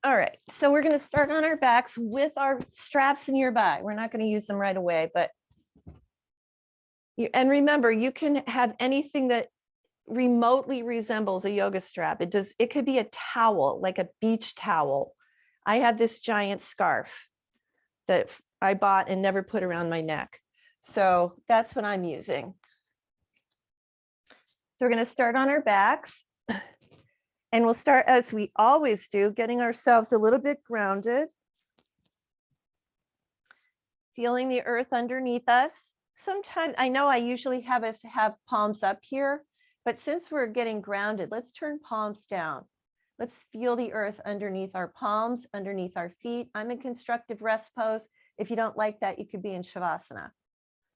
All right, so we're going to start on our backs with our straps nearby. We're not going to use them right away, but and remember, you can have anything that remotely resembles a yoga strap. It could be a towel, like a beach towel. I had this giant scarf that I bought and never put around my neck. So that's what I'm using. So we're going to start on our backs. And we'll start, as we always do, getting ourselves a little bit grounded. Feeling the earth underneath us. Sometimes, I know I usually have us have palms up here, but since we're getting grounded, let's turn palms down. Let's feel the earth underneath our palms, underneath our feet. I'm in constructive rest pose. If you don't like that, you could be in Shavasana.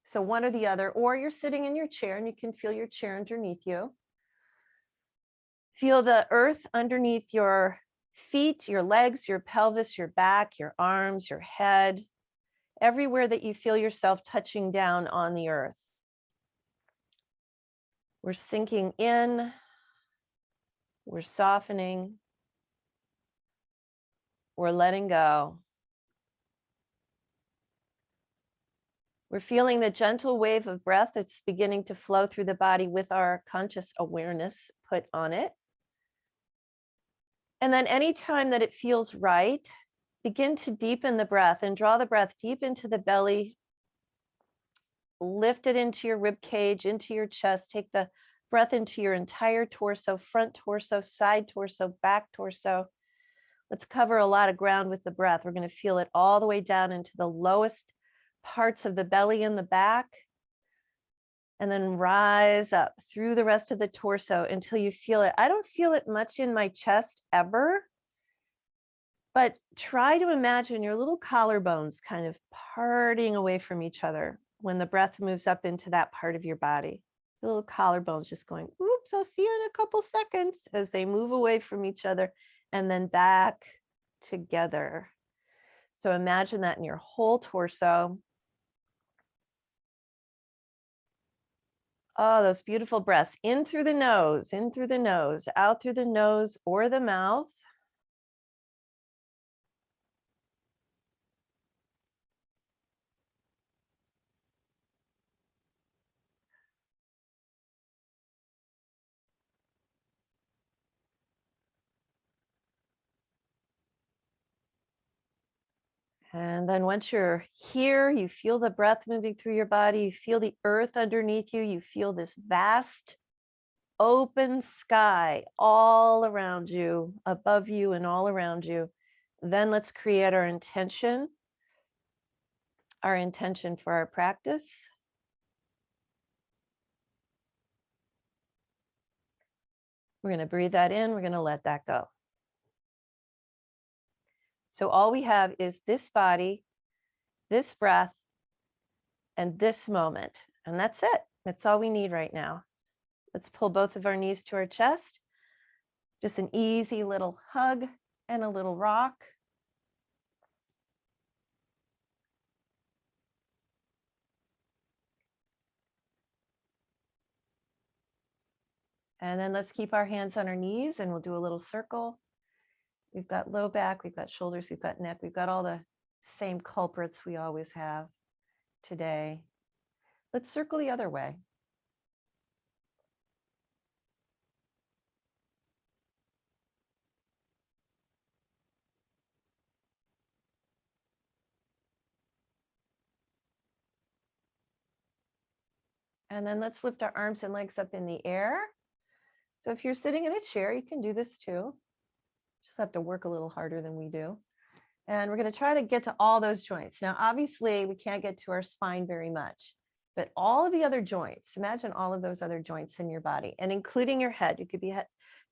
So one or the other, or you're sitting in your chair and you can feel your chair underneath you. Feel the earth underneath your feet, your legs, your pelvis, your back, your arms, your head, everywhere that you feel yourself touching down on the earth. We're sinking in, we're softening, we're letting go. We're feeling the gentle wave of breath that's beginning to flow through the body with our conscious awareness put on it. And then anytime that it feels right, begin to deepen the breath and draw the breath deep into the belly. Lift it into your rib cage, into your chest. Take the breath into your entire torso, front torso, side torso, back torso. Let's cover a lot of ground with the breath. We're going to feel it all the way down into the lowest parts of the belly and the back. And then rise up through the rest of the torso until you feel it. I don't feel it much in my chest ever, but try to imagine your little collarbones kind of parting away from each other when the breath moves up into that part of your body. The little collarbones just going, oops, I'll see you in a couple seconds, as they move away from each other and then back together. So imagine that in your whole torso. Oh, those beautiful breaths in through the nose, out through the nose or the mouth. And then once you're here, you feel the breath moving through your body, you feel the earth underneath you, you feel this vast open sky all around you, above you and all around you. Then let's create our intention for our practice. We're going to breathe that in, we're going to let that go. So all we have is this body, this breath, and this moment. And that's it. That's all we need right now. Let's pull both of our knees to our chest. Just an easy little hug and a little rock. And then let's keep our hands on our knees and we'll do a little circle. We've got low back, we've got shoulders, we've got neck, we've got all the same culprits we always have today. Let's circle the other way. And then let's lift our arms and legs up in the air. So if you're sitting in a chair, you can do this too. Just have to work a little harder than we do. And we're going to try to get to all those joints. Now, obviously, we can't get to our spine very much, but all of the other joints, imagine all of those other joints in your body and including your head. You could be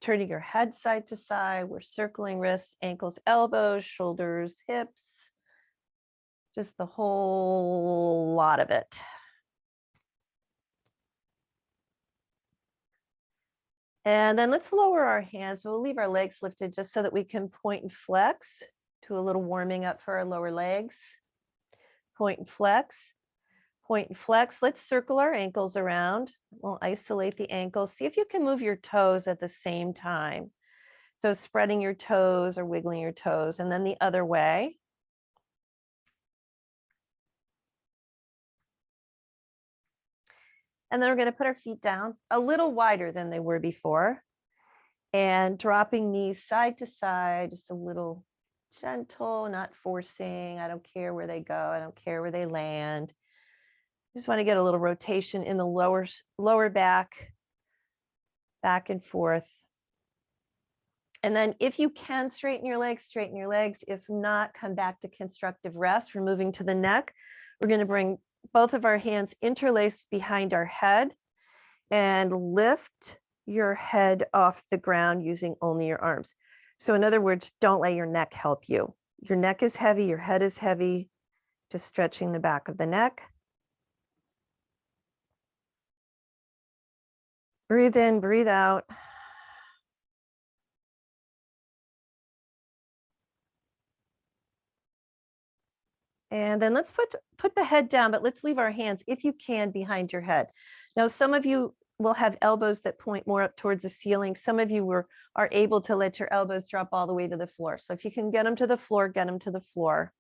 turning your head side to side. We're circling wrists, ankles, elbows, shoulders, hips, just the whole lot of it. And then let's lower our hands. We'll leave our legs lifted just so that we can point and flex. Do a little warming up for our lower legs. Point and flex, point and flex. Let's circle our ankles around. We'll isolate the ankles. See if you can move your toes at the same time. So spreading your toes or wiggling your toes, and then the other way. And then we're going to put our feet down a little wider than they were before, and dropping knees side to side, just a little gentle, not forcing. I don't care where they go. I don't care where they land. Just want to get a little rotation in the lower back and forth. And then if you can, straighten your legs, straighten your legs. If not, come back to constructive rest. We're moving to the neck. We're going to bring both of our hands interlaced behind our head and lift your head off the ground using only your arms. So in other words, don't let your neck help you. Your neck is heavy, your head is heavy, just stretching the back of the neck. Breathe in, breathe out. And then let's put the head down, but let's leave our hands, if you can, behind your head. Now, some of you will have elbows that point more up towards the ceiling. Some of you are able to let your elbows drop all the way to the floor. So if you can get them to the floor, get them to the floor.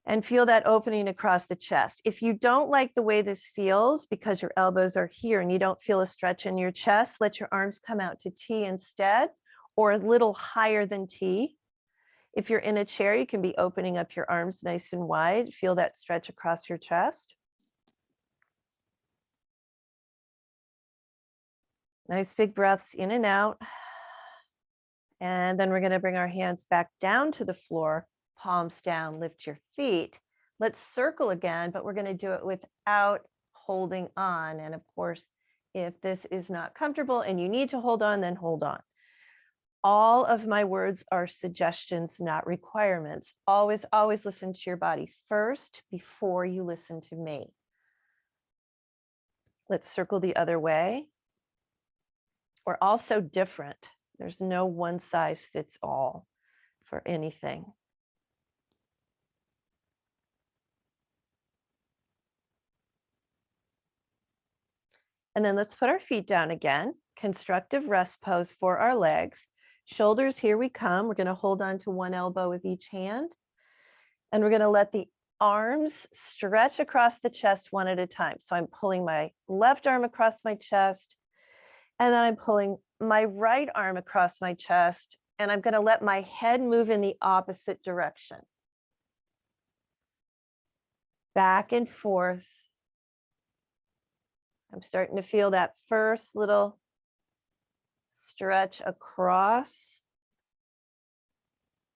And feel that opening across the chest. If you don't like the way this feels because your elbows are here and you don't feel a stretch in your chest, let your arms come out to T instead, or a little higher than T. If you're in a chair, you can be opening up your arms nice and wide. Feel that stretch across your chest. Nice big breaths in and out. And then we're going to bring our hands back down to the floor, palms down, lift your feet. Let's circle again, but we're going to do it without holding on. And of course, if this is not comfortable and you need to hold on, then hold on. All of my words are suggestions, not requirements. Always, always listen to your body first before you listen to me. Let's circle the other way. We're all so different. There's no one size fits all for anything. And then let's put our feet down again. Constructive rest pose for our legs. Shoulders, here we come. We're going to hold on to one elbow with each hand. And we're going to let the arms stretch across the chest one at a time. So I'm pulling my left arm across my chest, and then I'm pulling my right arm across my chest, and I'm going to let my head move in the opposite direction. Back and forth. I'm starting to feel that first little stretch across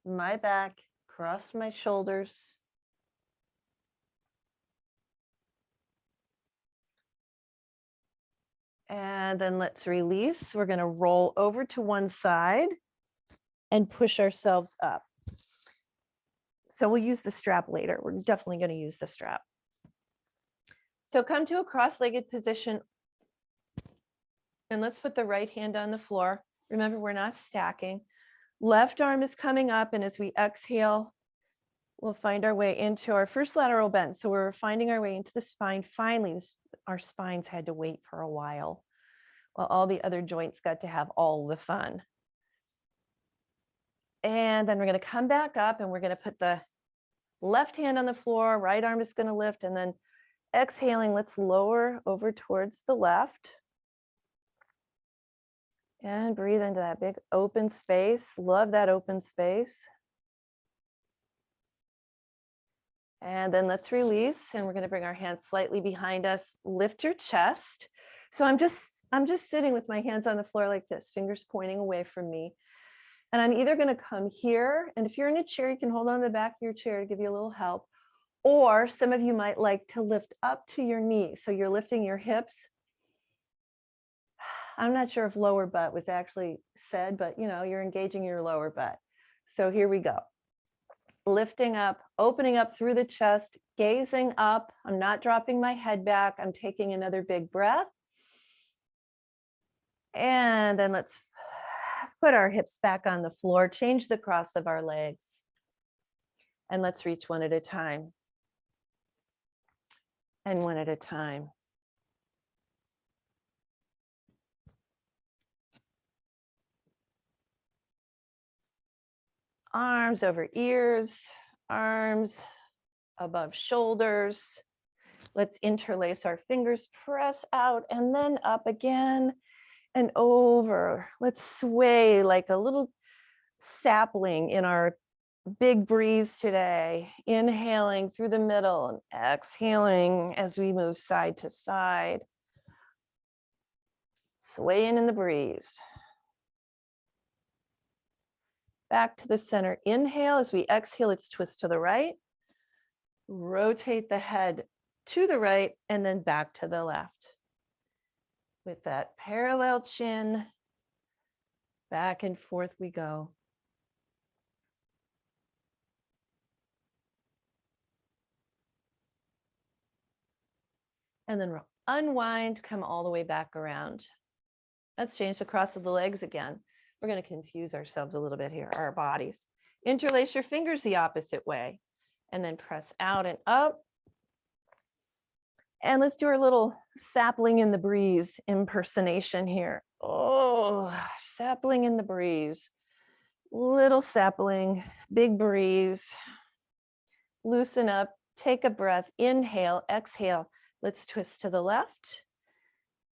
my back, across my shoulders. And then let's release. We're going to roll over to one side and push ourselves up. So we'll use the strap later. We're definitely going to use the strap. So come to a cross-legged position. And let's put the right hand on the floor. Remember, we're not stacking. Left arm is coming up, and as we exhale, we'll find our way into our first lateral bend. So we're finding our way into the spine. Finally, our spines had to wait for a while all the other joints got to have all the fun. And then we're going to come back up, and we're going to put the left hand on the floor, right arm is going to lift, and then exhaling, let's lower over towards the left. And breathe into that big open space. Love that open space. And then let's release, and we're going to bring our hands slightly behind us. Lift your chest. So I'm just sitting with my hands on the floor like this, fingers pointing away from me. And I'm either going to come here, and if you're in a chair, you can hold on the back of your chair to give you a little help. Or some of you might like to lift up to your knees. So you're lifting your hips. I'm not sure if lower butt was actually said, but you're engaging your lower butt. So here we go. Lifting up, opening up through the chest, gazing up. I'm not dropping my head back. I'm taking another big breath. And then let's put our hips back on the floor, change the cross of our legs. And let's reach one at a time. And one at a time. Arms over ears, arms above shoulders. Let's interlace our fingers, press out and then up again and over. Let's sway like a little sapling in our big breeze today. Inhaling through the middle and exhaling as we move side to side. Swaying in the breeze. Back to the center. Inhale. As we exhale, let's twist to the right. Rotate the head to the right and then back to the left. With that parallel chin, back and forth we go. And then we'll unwind, come all the way back around. Let's change the cross of the legs again. We're going to confuse ourselves a little bit here, our bodies. Interlace your fingers the opposite way and then press out and up. And let's do our little sapling in the breeze impersonation here. Oh, sapling in the breeze. Little sapling, big breeze. Loosen up, take a breath, inhale, exhale. Let's twist to the left,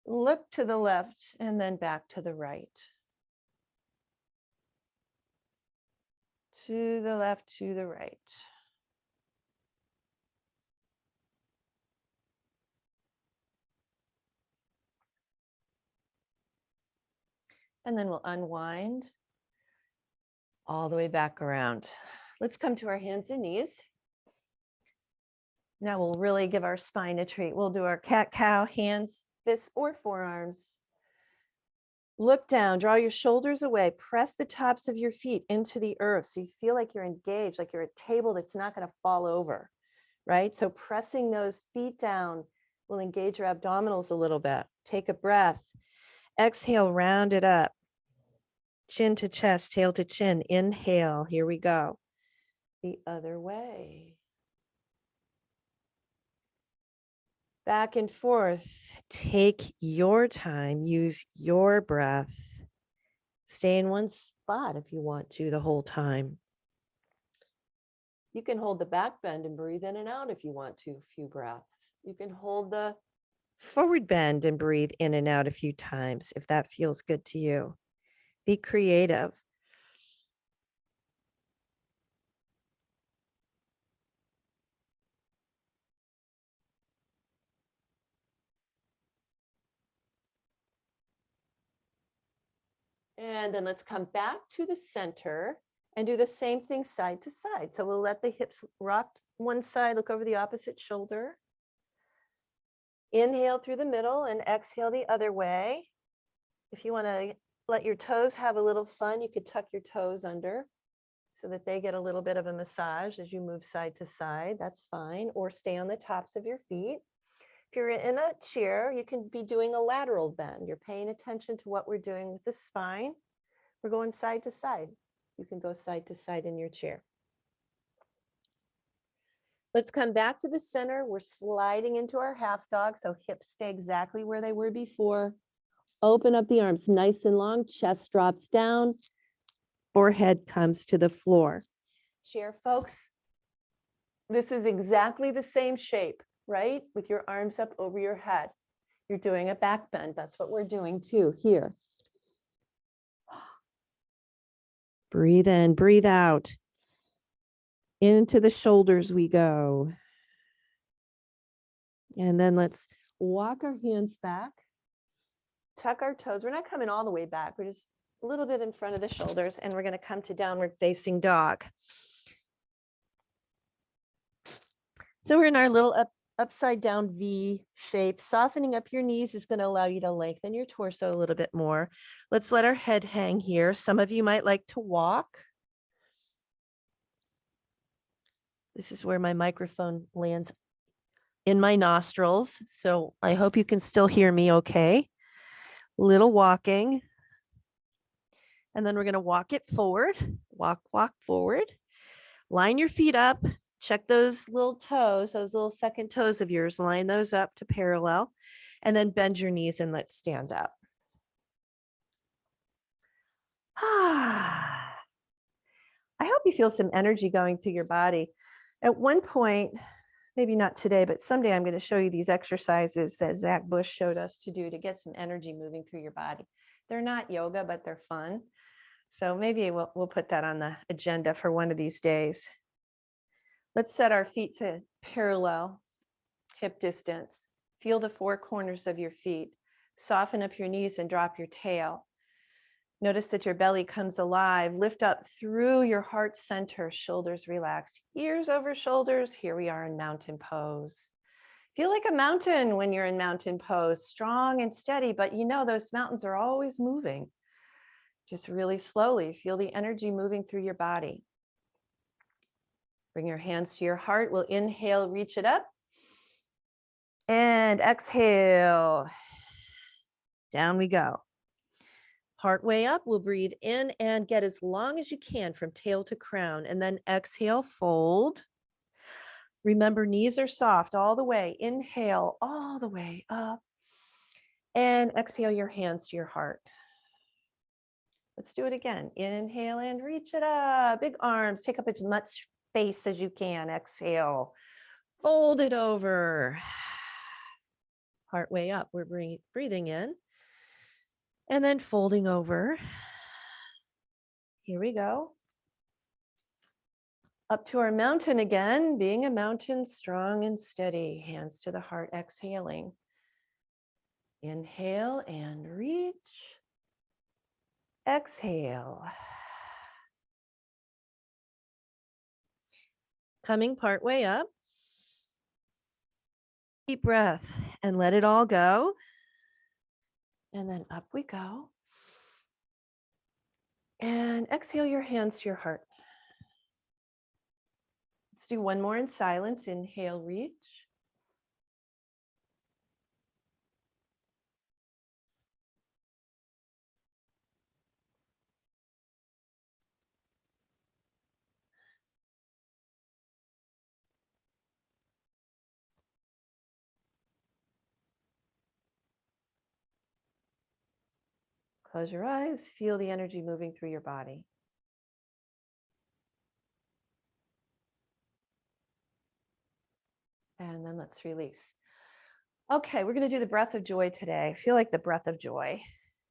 look to the left, and then back to the right. To the left, to the right. And then we'll unwind all the way back around. Let's come to our hands and knees. Now we'll really give our spine a treat. We'll do our cat-cow, hands, fists, or forearms. Look down, draw your shoulders away, press the tops of your feet into the earth so you feel like you're engaged, like you're a table that's not going to fall over, right? So pressing those feet down will engage your abdominals a little bit. Take a breath. Exhale, round it up. Chin to chest, tail to chin. Inhale, here we go. The other way. Back and forth. Take your time, use your breath. Stay in one spot if you want to the whole time. You can hold the back bend and breathe in and out if you want to, a few breaths. You can hold the forward bend and breathe in and out a few times if that feels good to you. Be creative. And then let's come back to the center and do the same thing side to side. So we'll let the hips rock one side, look over the opposite shoulder. Inhale through the middle and exhale the other way. If you want to let your toes have a little fun, you could tuck your toes under so that they get a little bit of a massage as you move side to side. That's fine. Or stay on the tops of your feet. If you're in a chair, you can be doing a lateral bend. You're paying attention to what we're doing with the spine. We're going side to side. You can go side to side in your chair. Let's come back to the center. We're sliding into our half dog, so hips stay exactly where they were before. Open up the arms nice and long, chest drops down, forehead comes to the floor. Chair, folks, this is exactly the same shape, right? With your arms up over your head. You're doing a back bend. That's what we're doing too here. Breathe in, breathe out. Into the shoulders we go. And then let's walk our hands back. Tuck our toes. We're not coming all the way back. We're just a little bit in front of the shoulders, and we're going to come to downward facing dog. So we're in our little upside down V shape. Softening up your knees is going to allow you to lengthen your torso a little bit more. Let's let our head hang here. Some of you might like to walk. This is where my microphone lands in my nostrils. So I hope you can still hear me okay. Little walking. And then we're going to walk it forward. Walk forward. Line your feet up. Check those little toes, those little second toes of yours. Line those up to parallel. And then bend your knees and let's stand up. I hope you feel some energy going through your body. At one point, maybe not today, but someday I'm going to show you these exercises that Zach Bush showed us to do to get some energy moving through your body. They're not yoga, but they're fun. So maybe we'll put that on the agenda for one of these days. Let's set our feet to parallel hip distance. Feel the four corners of your feet. Soften up your knees and drop your tail. Notice that your belly comes alive. Lift up through your heart center, shoulders relaxed, ears over shoulders. Here we are in mountain pose. Feel like a mountain when you're in mountain pose, strong and steady, but you know those mountains are always moving. Just really slowly, feel the energy moving through your body. Bring your hands to your heart. We'll inhale, reach it up. And exhale. Down we go. Heart way up, we'll breathe in and get as long as you can from tail to crown, and then exhale, fold. Remember, knees are soft all the way. Inhale all the way up, and exhale your hands to your heart. Let's do it again. Inhale and reach it up. Big arms, take up as much space as you can. Exhale, fold it over. Heart way up, we're breathing in. And then folding over. Here we go. Up to our mountain again, being a mountain, strong and steady. Hands to the heart, exhaling. Inhale and reach. Exhale. Coming part way up. Deep breath and let it all go. And then up we go. And exhale your hands to your heart. Let's do one more in silence. Inhale, reach. Close your eyes, feel the energy moving through your body. And then let's release. Okay, we're going to do the breath of joy today. I feel like the breath of joy.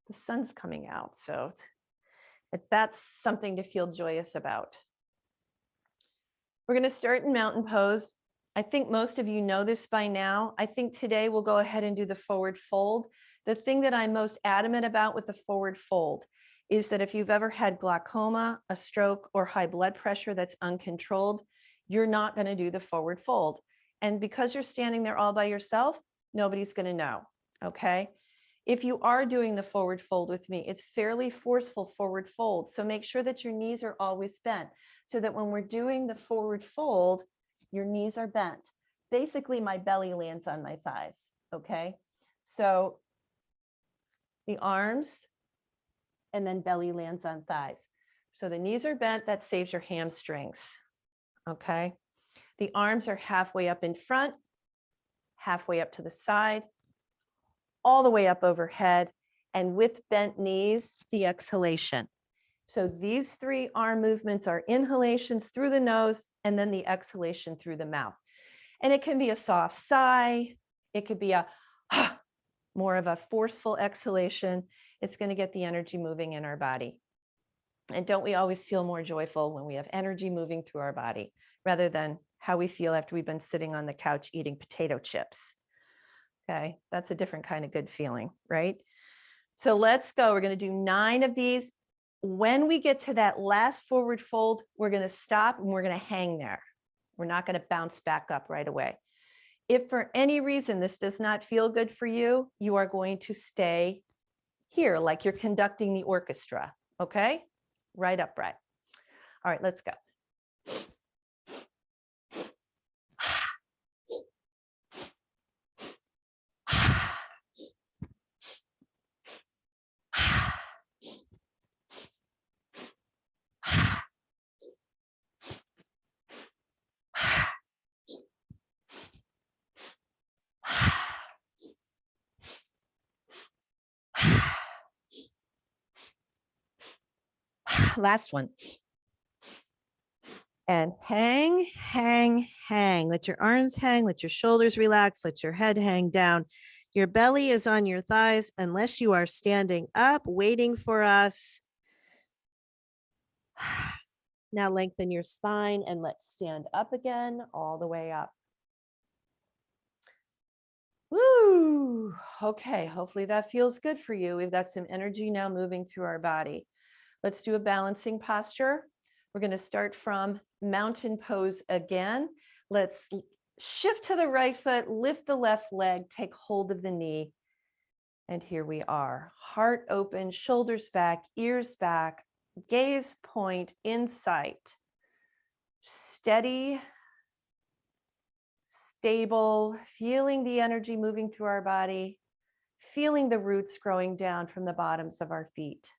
The sun's coming out, so that's something to feel joyous about. We're going to start in mountain pose. I think most of you know this by now. I think today we'll go ahead and do the forward fold. The thing that I'm most adamant about with the forward fold is that if you've ever had glaucoma, a stroke, or high blood pressure that's uncontrolled, you're not going to do the forward fold. And because you're standing there all by yourself, nobody's going to know, okay? If you are doing the forward fold with me, it's fairly forceful forward fold. So make sure that your knees are always bent so that when we're doing the forward fold, your knees are bent. Basically, my belly lands on my thighs, okay? So the arms and then belly lands on thighs. So the knees are bent, that saves your hamstrings, okay? The arms are halfway up in front, halfway up to the side, all the way up overhead, and with bent knees, the exhalation. So these three arm movements are inhalations through the nose and then the exhalation through the mouth. And it can be a soft sigh. It could be a more of a forceful exhalation. It's going to get the energy moving in our body. And don't we always feel more joyful when we have energy moving through our body rather than how we feel after we've been sitting on the couch eating potato chips? Okay, that's a different kind of good feeling, right? So let's go. We're going to do 9 of these. When we get to that last forward fold, we're going to stop and we're going to hang there. We're not going to bounce back up right away. If for any reason this does not feel good for you, you are going to stay here like you're conducting the orchestra, okay? Right upright. All right, let's go. Last one. And hang, hang, hang. Let your arms hang, let your shoulders relax, let your head hang down. Your belly is on your thighs unless you are standing up, waiting for us. Now lengthen your spine and let's stand up again, all the way up. Woo! Okay, hopefully that feels good for you. We've got some energy now moving through our body. Let's do a balancing posture. We're going to start from mountain pose again. Let's shift to the right foot, lift the left leg, take hold of the knee. And here we are. Heart open, shoulders back, ears back, gaze point in sight. Steady, stable, feeling the energy moving through our body, feeling the roots growing down from the bottoms of our feet.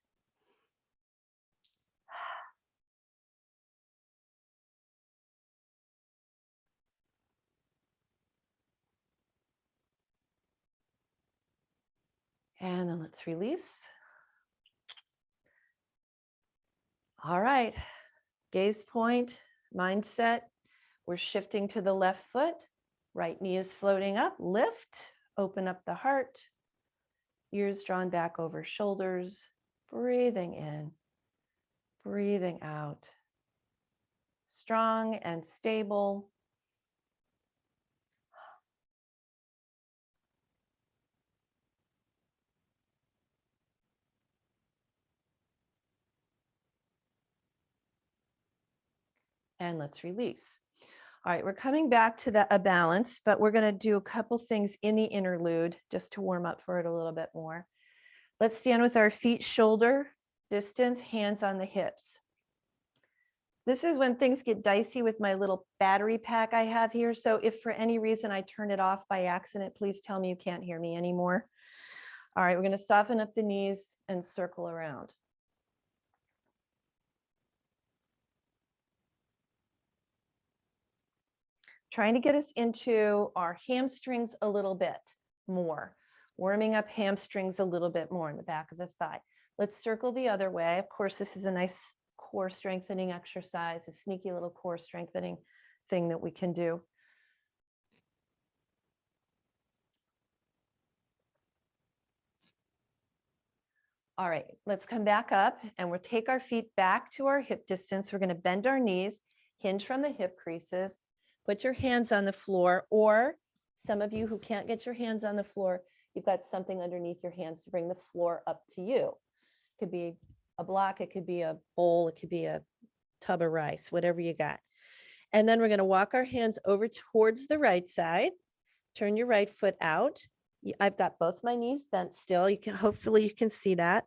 And then let's release. All right, gaze point, mindset. We're shifting to the left foot. Right knee is floating up, lift, open up the heart. Ears drawn back over shoulders, breathing in, breathing out. Strong and stable. And let's release. All right, we're coming back to a balance, but we're going to do a couple things in the interlude just to warm up for it a little bit more. Let's stand with our feet shoulder distance, hands on the hips. This is when things get dicey with my little battery pack I have here. So if for any reason I turn it off by accident, please tell me you can't hear me anymore. All right, we're going to soften up the knees and circle around. Trying to get us into our hamstrings a little bit more, warming up hamstrings a little bit more in the back of the thigh. Let's circle the other way. Of course, this is a nice core strengthening exercise, a sneaky little core strengthening thing that we can do. All right, let's come back up and we'll take our feet back to our hip distance. We're going to bend our knees, hinge from the hip creases, put your hands on the floor, or some of you who can't get your hands on the floor, you've got something underneath your hands to bring the floor up to you. It could be a block, it could be a bowl, it could be a tub of rice, whatever you got. And then we're going to walk our hands over towards the right side. Turn your right foot out. I've got both my knees bent still. Hopefully you can see that.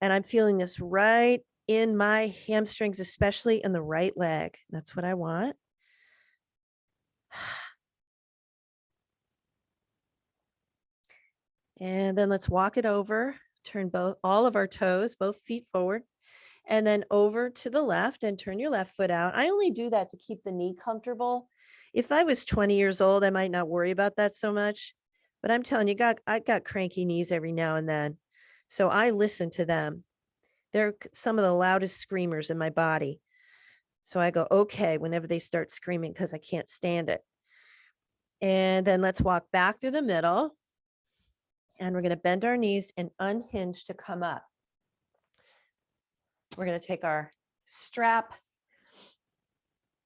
And I'm feeling this right in my hamstrings, especially in the right leg. That's what I want. And then let's walk it over, turn all of our toes, both feet forward, and then over to the left and turn your left foot out. I only do that to keep the knee comfortable. If I was 20 years old, I might not worry about that so much, but I'm telling you, I got cranky knees every now and then. So I listen to them. They're some of the loudest screamers in my body. So I go, okay, whenever they start screaming, because I can't stand it. And then let's walk back through the middle. And we're going to bend our knees and unhinge to come up. We're going to take our strap,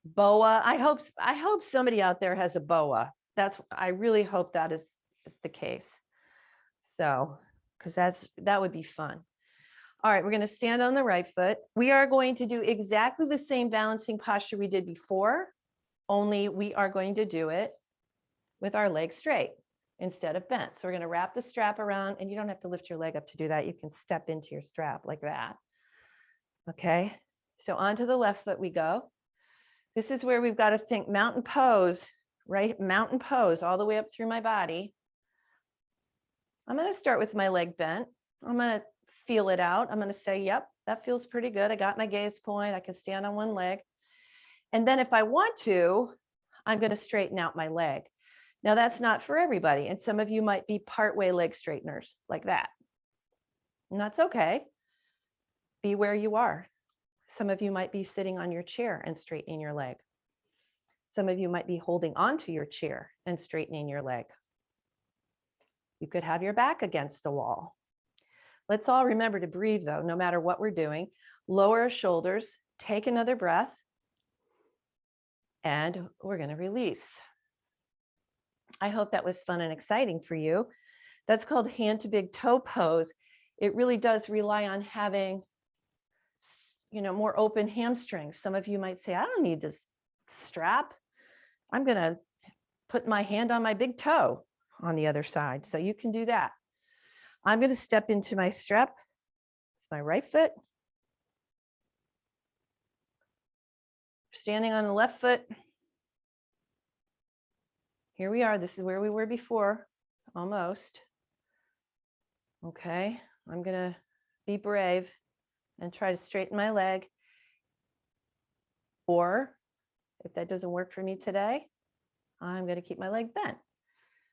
boa. I hope somebody out there has a boa. I really hope that is the case. So, because that would be fun. All right, we're going to stand on the right foot. We are going to do exactly the same balancing posture we did before, only we are going to do it with our legs straight instead of bent. So we're going to wrap the strap around, and you don't have to lift your leg up to do that. You can step into your strap like that. Okay, so onto the left foot we go. This is where we've got to think mountain pose, right? Mountain pose all the way up through my body. I'm going to start with my leg bent. I'm going to feel it out. I'm going to say, yep, that feels pretty good. I got my gaze point. I can stand on one leg. And then if I want to, I'm going to straighten out my leg. Now that's not for everybody. And some of you might be partway leg straighteners like that. And that's okay. Be where you are. Some of you might be sitting on your chair and straightening your leg. Some of you might be holding onto your chair and straightening your leg. You could have your back against the wall. Let's all remember to breathe though, no matter what we're doing. Lower our shoulders, take another breath, and we're going to release. I hope that was fun and exciting for you. That's called hand to big toe pose. It really does rely on having, more open hamstrings. Some of you might say, I don't need this strap. I'm going to put my hand on my big toe on the other side. So you can do that. I'm going to step into my strap with my right foot. Standing on the left foot. Here we are. This is where we were before, almost. Okay, I'm going to be brave and try to straighten my leg. Or if that doesn't work for me today, I'm going to keep my leg bent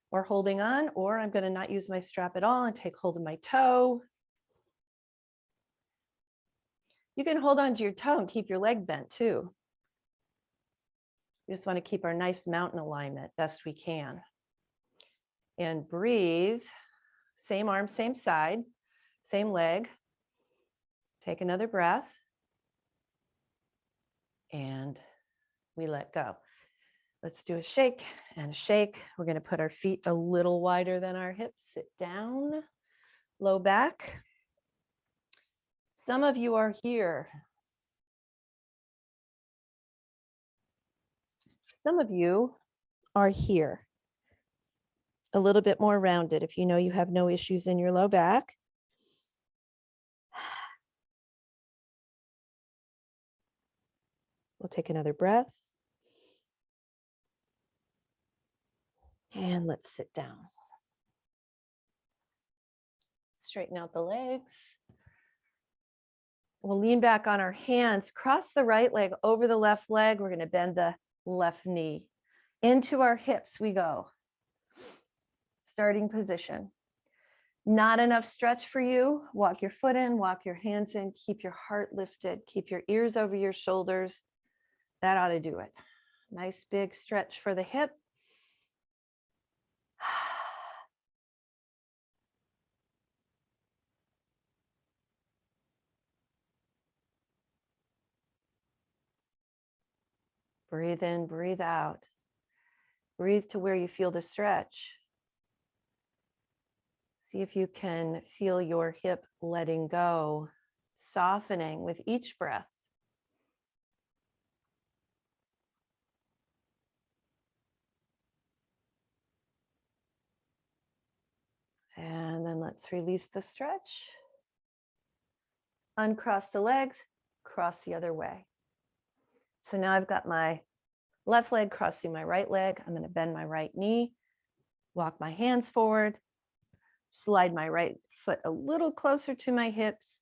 or holding on, or I'm going to not use my strap at all and take hold of my toe. You can hold on to your toe and keep your leg bent too. We just want to keep our nice mountain alignment best we can. And breathe. Same arm, same side, same leg. Take another breath. And we let go. Let's do a shake and a shake. We're going to put our feet a little wider than our hips. Sit down, low back. Some of you are here. Some of you are here. A little bit more rounded if you know you have no issues in your low back. We'll take another breath. And let's sit down. Straighten out the legs. We'll lean back on our hands, cross the right leg over the left leg. We're going to bend the left knee. Into our hips we go. Starting position. Not enough stretch for you. Walk your foot in, walk your hands in, keep your heart lifted, keep your ears over your shoulders. That ought to do it. Nice big stretch for the hip. Breathe in, breathe out. Breathe to where you feel the stretch. See if you can feel your hip letting go, softening with each breath. And then let's release the stretch. Uncross the legs, cross the other way. So now I've got my left leg crossing my right leg. I'm going to bend my right knee, walk my hands forward, slide my right foot a little closer to my hips.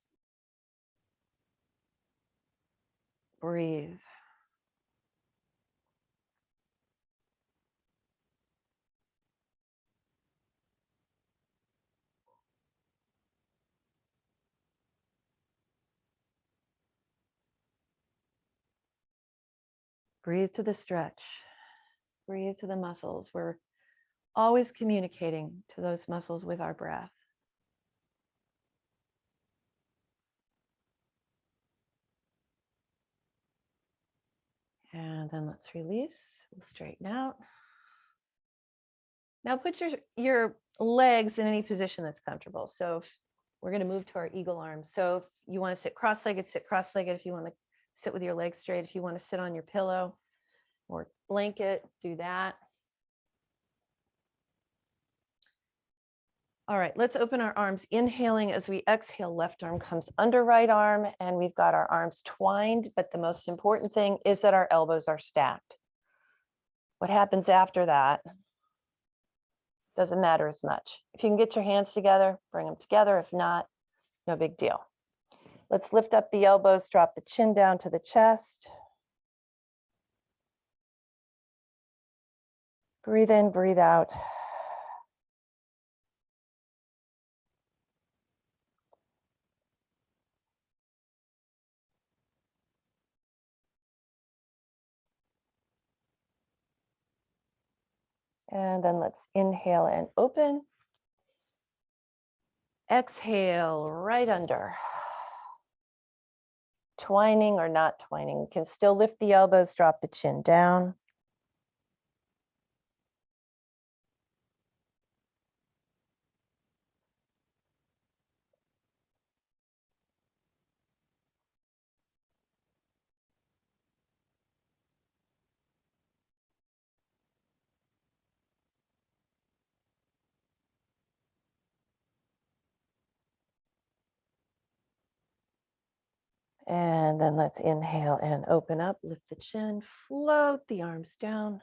Breathe. Breathe to the stretch. Breathe to the muscles. We're always communicating to those muscles with our breath. And then let's release. We'll straighten out. Now put your legs in any position that's comfortable. So if we're going to move to our eagle arms. So if you want to sit cross-legged, sit cross-legged. If you want to sit with your legs straight, if you want to sit on your pillow or blanket, do that. All right, let's open our arms, inhaling as we exhale. Left arm comes under right arm, and we've got our arms twined, but the most important thing is that our elbows are stacked. What happens after that doesn't matter as much. If you can get your hands together, bring them together. If not, no big deal. Let's lift up the elbows, drop the chin down to the chest. Breathe in, breathe out. And then let's inhale and open. Exhale, right under. Twining or not twining. You can still lift the elbows, drop the chin down. And then let's inhale and open up, lift the chin, float the arms down.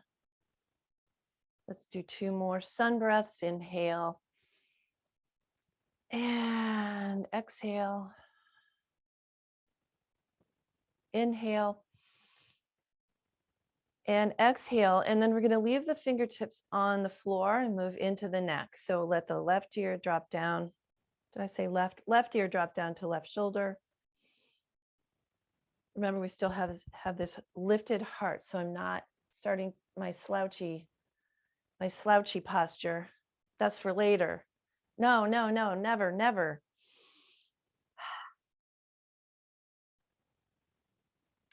Let's do 2 more sun breaths. Inhale and exhale. Inhale and exhale. And then we're going to leave the fingertips on the floor and move into the neck. So let the left ear drop down. Did I say left? Left ear drop down to left shoulder. Remember, we still have this lifted heart. So I'm not starting my slouchy posture. That's for later. No, never, never.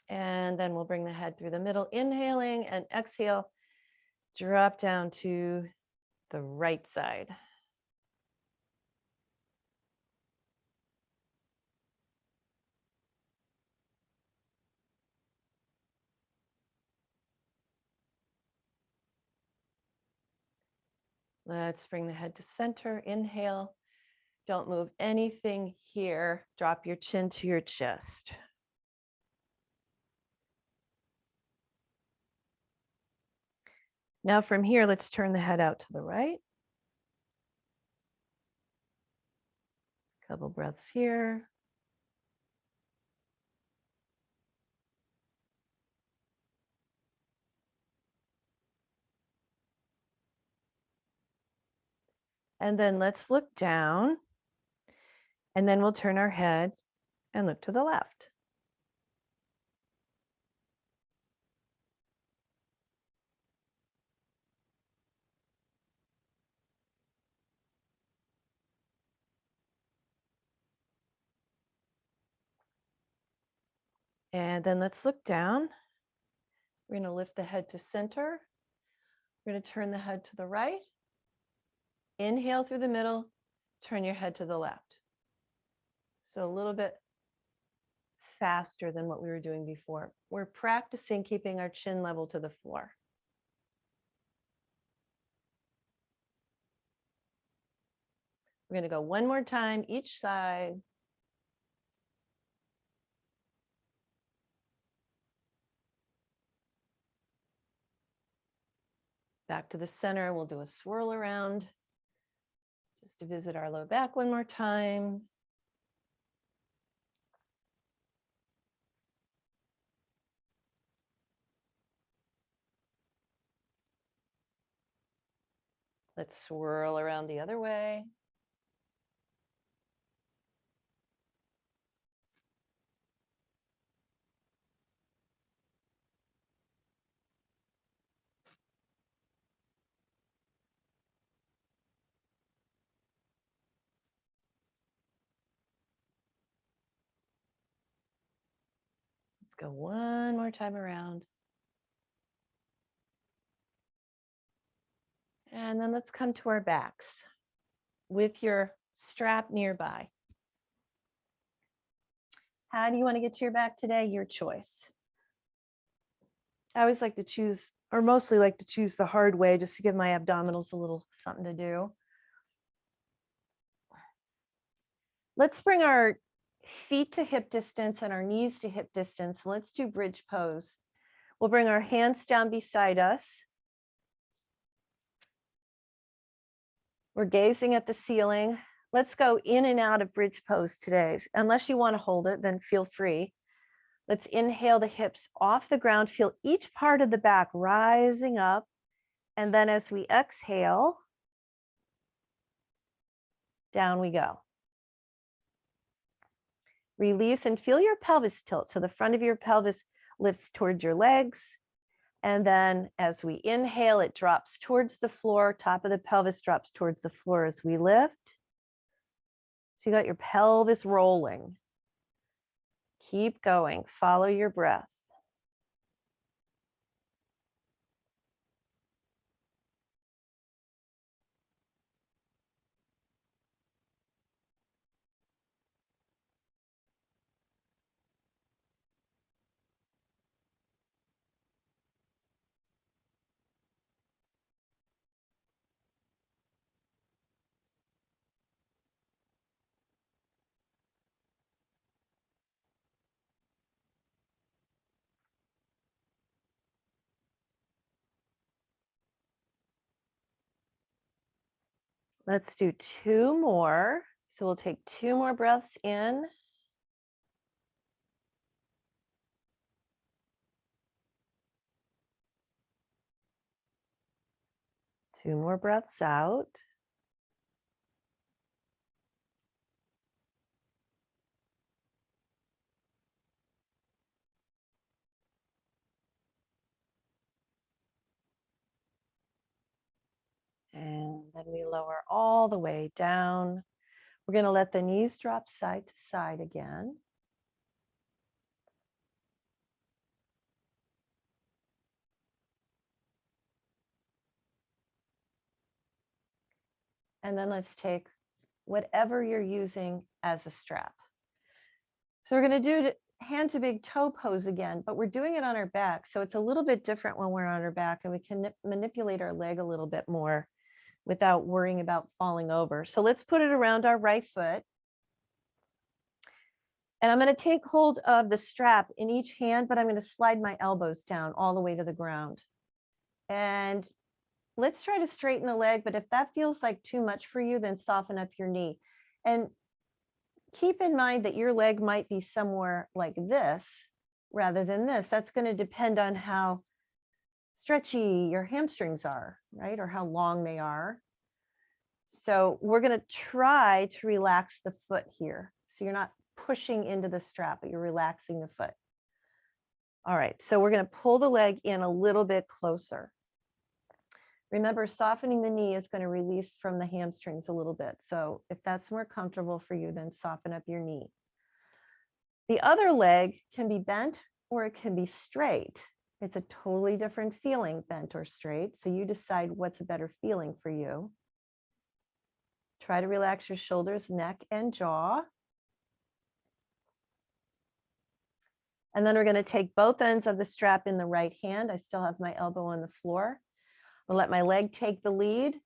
And then we'll bring the head through the middle, inhaling and exhale, drop down to the right side. Let's bring the head to center, inhale. Don't move anything here. Drop your chin to your chest. Now from here, let's turn the head out to the right. Couple breaths here. And then let's look down. And then we'll turn our head and look to the left. And then let's look down. We're going to lift the head to center. We're going to turn the head to the right. Inhale through the middle, turn your head to the left. So a little bit faster than what we were doing before. We're practicing keeping our chin level to the floor. We're going to go one more time, each side. Back to the center, we'll do a swirl around just to visit our low back one more time. Let's swirl around the other way. Let's go one more time around. And then let's come to our backs with your strap nearby. How do you want to get to your back today? Your choice. I always like to choose, or mostly like to choose the hard way, just to give my abdominals a little something to do. Let's bring our feet to hip distance and our knees to hip distance. Let's do bridge pose. We'll bring our hands down beside us. We're gazing at the ceiling. Let's go in and out of bridge pose today. Unless you want to hold it, then feel free. Let's inhale the hips off the ground. Feel each part of the back rising up. And then as we exhale, down we go. Release and feel your pelvis tilt. So the front of your pelvis lifts towards your legs. And then as we inhale, it drops towards the floor. Top of the pelvis drops towards the floor as we lift. So you got your pelvis rolling. Keep going. Follow your breath. Let's do 2 more. So we'll take 2 more breaths in. 2 more breaths out. And then we lower all the way down. We're going to let the knees drop side to side again. And then let's take whatever you're using as a strap. So we're going to do hand to big toe pose again, but we're doing it on our back. So it's a little bit different when we're on our back, and we can manipulate our leg a little bit more without worrying about falling over. So let's put it around our right foot. And I'm going to take hold of the strap in each hand, but I'm going to slide my elbows down all the way to the ground. And let's try to straighten the leg, but if that feels like too much for you, then soften up your knee. And keep in mind that your leg might be somewhere like this rather than this. That's going to depend on how stretchy your hamstrings are, right? Or how long they are. So we're going to try to relax the foot here. So you're not pushing into the strap, but you're relaxing the foot. All right, so we're going to pull the leg in a little bit closer. Remember, softening the knee is going to release from the hamstrings a little bit. So if that's more comfortable for you, then soften up your knee. The other leg can be bent or it can be straight. It's a totally different feeling, bent or straight. So you decide what's a better feeling for you. Try to relax your shoulders, neck, and jaw. And then we're going to take both ends of the strap in the right hand. I still have my elbow on the floor. I'll let my leg take the lead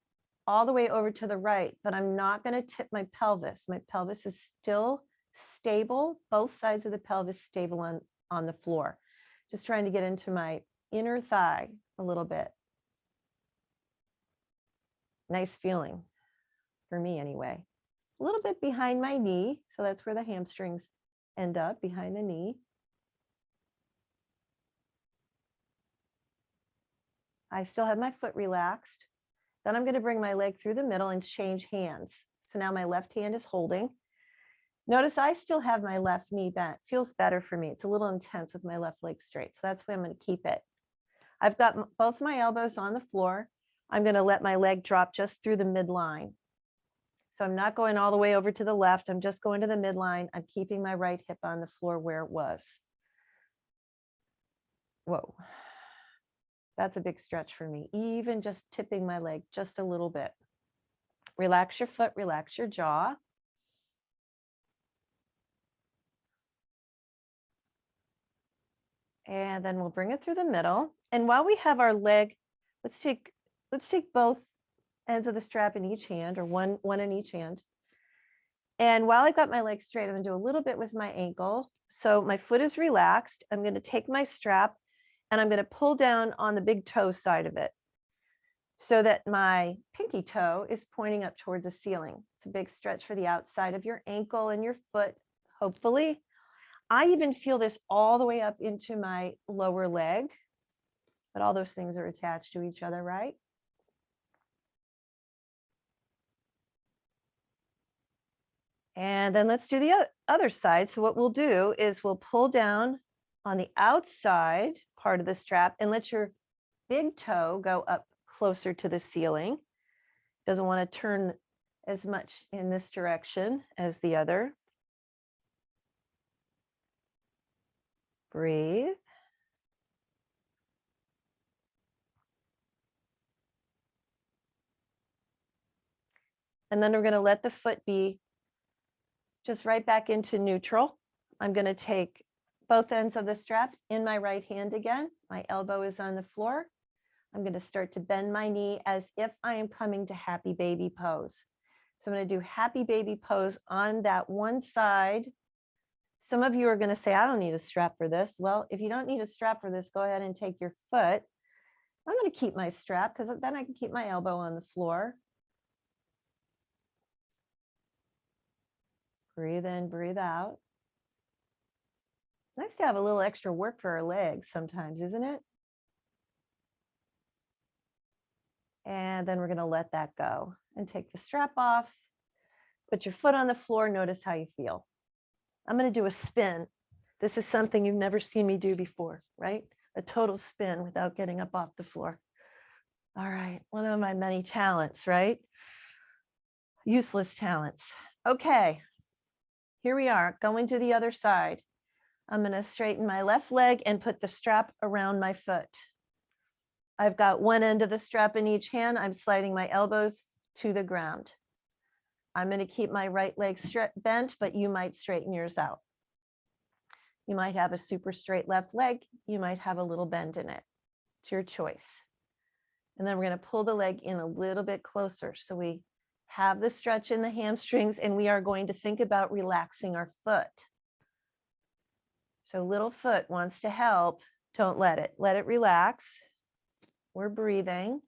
all the way over to the right, but I'm not going to tip my pelvis. My pelvis is still stable, both sides of the pelvis stable on the floor. Just trying to get into my inner thigh a little bit. Nice feeling for me anyway. A little bit behind my knee, so that's where the hamstrings end up, behind the knee. I still have my foot relaxed. Then I'm going to bring my leg through the middle and change hands. So now my left hand is holding. Notice I still have my left knee bent. Feels better for me. It's a little intense with my left leg straight. So that's why I'm going to keep it. I've got both my elbows on the floor. I'm going to let my leg drop just through the midline. So I'm not going all the way over to the left. I'm just going to the midline. I'm keeping my right hip on the floor where it was. Whoa. That's a big stretch for me, even just tipping my leg just a little bit. Relax your foot, relax your jaw. And then we'll bring it through the middle. And while we have our leg, let's take both ends of the strap in each hand, or one in each hand. And while I've got my leg straight, I'm going to do a little bit with my ankle. So my foot is relaxed. I'm going to take my strap and I'm going to pull down on the big toe side of it so that my pinky toe is pointing up towards the ceiling. It's a big stretch for the outside of your ankle and your foot, hopefully. I even feel this all the way up into my lower leg, but all those things are attached to each other, right? And then let's do the other side. So what we'll do is we'll pull down on the outside part of the strap and let your big toe go up closer to the ceiling. Doesn't want to turn as much in this direction as the other. Breathe. And then we're going to let the foot be just right back into neutral. I'm going to take both ends of the strap in my right hand again. My elbow is on the floor. I'm going to start to bend my knee as if I am coming to happy baby pose. So I'm going to do happy baby pose on that one side. Some of you are going to say, I don't need a strap for this. Well, if you don't need a strap for this, go ahead and take your foot. I'm going to keep my strap because then I can keep my elbow on the floor. Breathe in, breathe out. Nice to have a little extra work for our legs sometimes, isn't it? And then we're going to let that go and take the strap off. Put your foot on the floor. Notice how you feel. I'm going to do a spin. This is something you've never seen me do before, right? A total spin without getting up off the floor. All right. One of my many talents, right? Useless talents. Okay. Here we are going to the other side. I'm going to straighten my left leg and put the strap around my foot. I've got one end of the strap in each hand. I'm sliding my elbows to the ground. I'm going to keep my right leg bent, but you might straighten yours out. You might have a super straight left leg. You might have a little bend in it. It's your choice. And then we're going to pull the leg in a little bit closer. So we have the stretch in the hamstrings, and we are going to think about relaxing our foot. So little foot wants to help. Don't let it. Let it relax. We're breathing.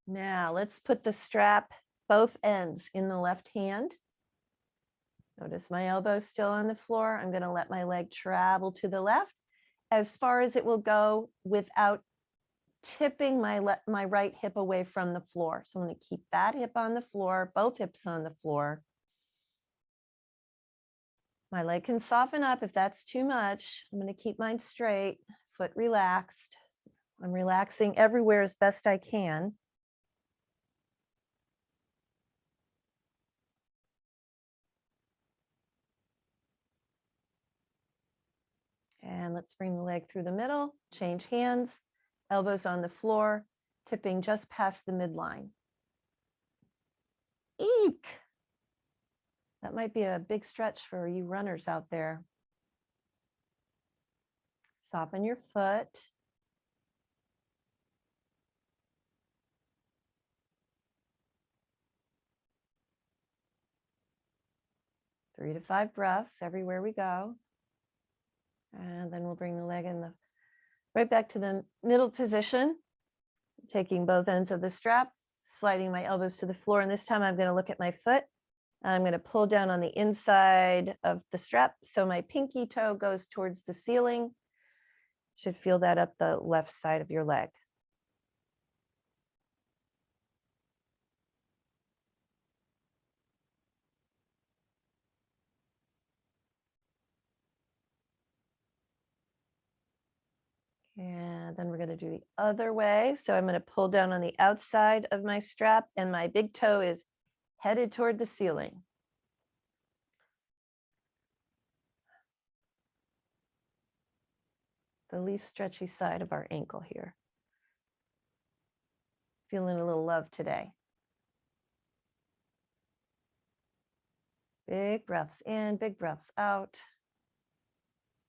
Now let's put the strap, both ends, in the left hand. Notice my elbow still on the floor. I'm going to let my leg travel to the left as far as it will go without tipping my right hip away from the floor. So I'm going to keep that hip on the floor, both hips on the floor. My leg can soften up if that's too much. I'm going to keep mine straight, foot relaxed. I'm relaxing everywhere as best I can. And let's bring the leg through the middle, change hands, elbows on the floor, tipping just past the midline. Eek! That might be a big stretch for you runners out there. Soften your foot. Three to 5 breaths everywhere we go. And then we'll bring the leg in right back to the middle position, taking both ends of the strap, sliding my elbows to the floor. And this time I'm going to look at my foot. I'm going to pull down on the inside of the strap. So my pinky toe goes towards the ceiling. Should feel that up the left side of your leg. And then we're going to do the other way. So I'm going to pull down on the outside of my strap, and my big toe is headed toward the ceiling. The least stretchy side of our ankle here. Feeling a little love today. Big breaths in, big breaths out.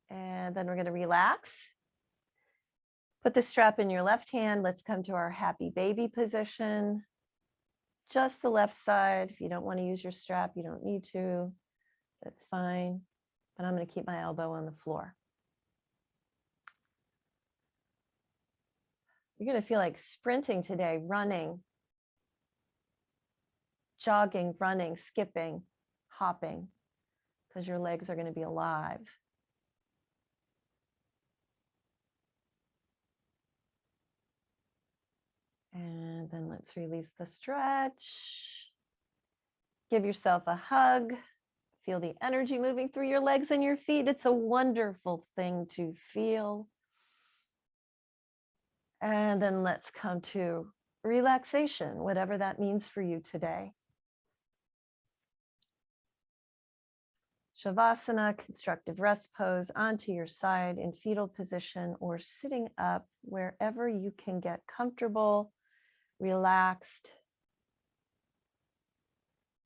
And then we're going to relax. Put the strap in your left hand. Let's come to our happy baby position. Just the left side. If you don't want to use your strap, you don't need to. That's fine. But I'm going to keep my elbow on the floor. You're going to feel like sprinting today, running, jogging, running, skipping, hopping, because your legs are going to be alive. And then let's release the stretch. Give yourself a hug. Feel the energy moving through your legs and your feet. It's a wonderful thing to feel. And then let's come to relaxation, whatever that means for you today. Shavasana, constructive rest pose, onto your side in fetal position or sitting up wherever you can get comfortable, relaxed.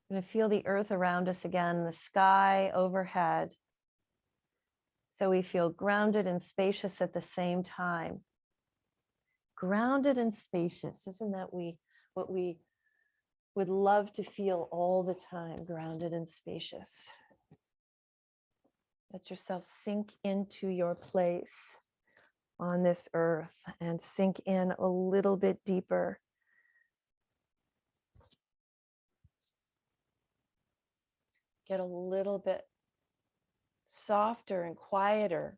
We're going to feel the earth around us again, the sky overhead. So we feel grounded and spacious at the same time. Grounded and spacious, isn't that what we would love to feel all the time, grounded and spacious. Let yourself sink into your place on this earth and sink in a little bit deeper. Get a little bit softer and quieter.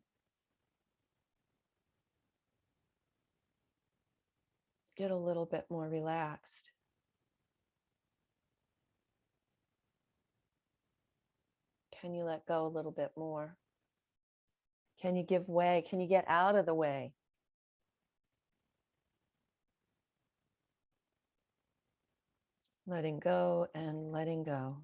Get a little bit more relaxed. Can you let go a little bit more? Can you give way? Can you get out of the way? Letting go and letting go.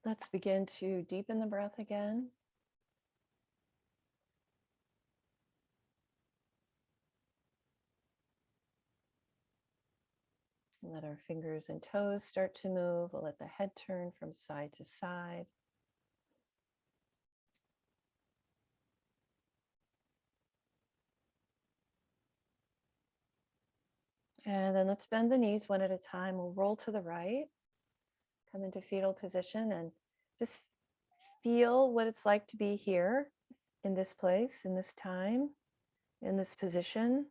Let's begin to deepen the breath again. Let our fingers and toes start to move. We'll let the head turn from side to side. And then let's bend the knees one at a time. We'll roll to the right, come into fetal position, and just feel what it's like to be here in this place, in this time, in this position,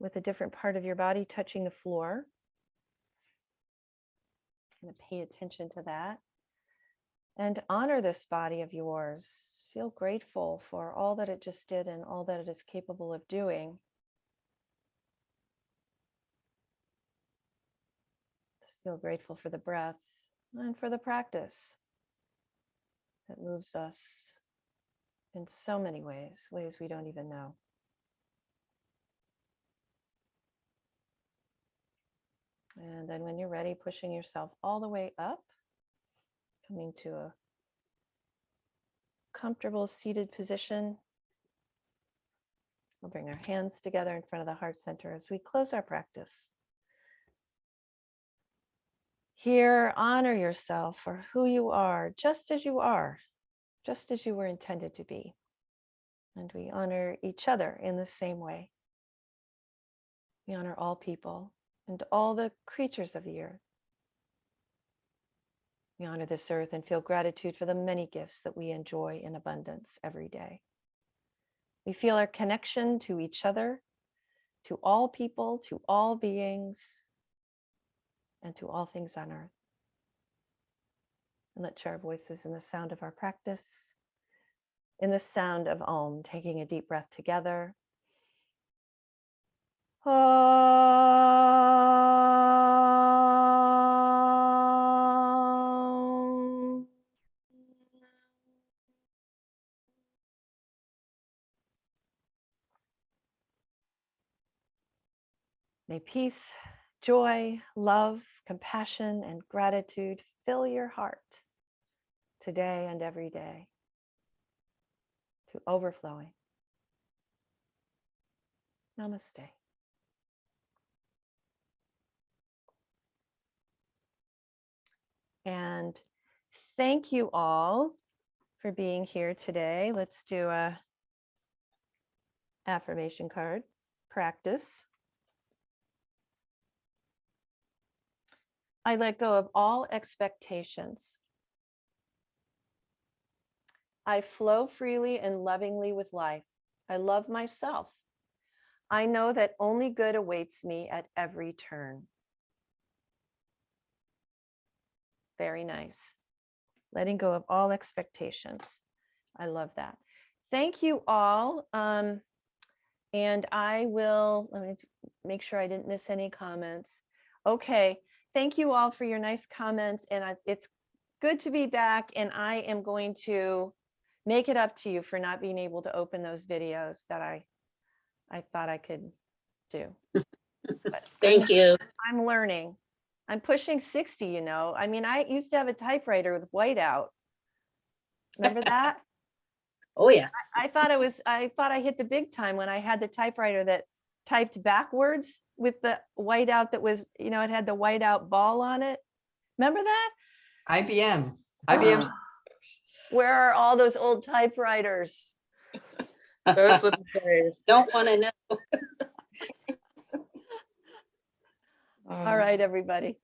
with a different part of your body touching the floor. And pay attention to that. And honor this body of yours. Feel grateful for all that it just did and all that it is capable of doing. Feel grateful for the breath and for the practice that moves us in so many ways, ways we don't even know. And then when you're ready, pushing yourself all the way up, coming to a comfortable seated position. We'll bring our hands together in front of the heart center as we close our practice. Here, honor yourself for who you are, just as you are, just as you were intended to be. And we honor each other in the same way. We honor all people and all the creatures of the earth. We honor this earth and feel gratitude for the many gifts that we enjoy in abundance every day. We feel our connection to each other, to all people, to all beings, and to all things on earth. And let's share our voices in the sound of our practice, in the sound of Om, taking a deep breath together. Om. May peace, joy, love, compassion, and gratitude fill your heart today and every day to overflowing. Namaste. And thank you all for being here today. Let's do a affirmation card practice. I let go of all expectations. I flow freely and lovingly with life. I love myself. I know that only good awaits me at every turn. Very nice. Letting go of all expectations. I love that. Thank you all. And I will, let me make sure I didn't miss any comments. Okay. Thank you all for your nice comments. And it's good to be back. And I am going to make it up to you for not being able to open those videos that I thought I could do. But Thank you. I'm learning. I'm pushing 60, you know. I mean, I used to have a typewriter with whiteout. Remember that? Oh, yeah. I thought I hit the big time when I had the typewriter that typed backwards with the whiteout that was, you know, it had the whiteout ball on it. Remember that? IBM. Where are all those old typewriters? Those were the days. Don't want to know. All right, everybody.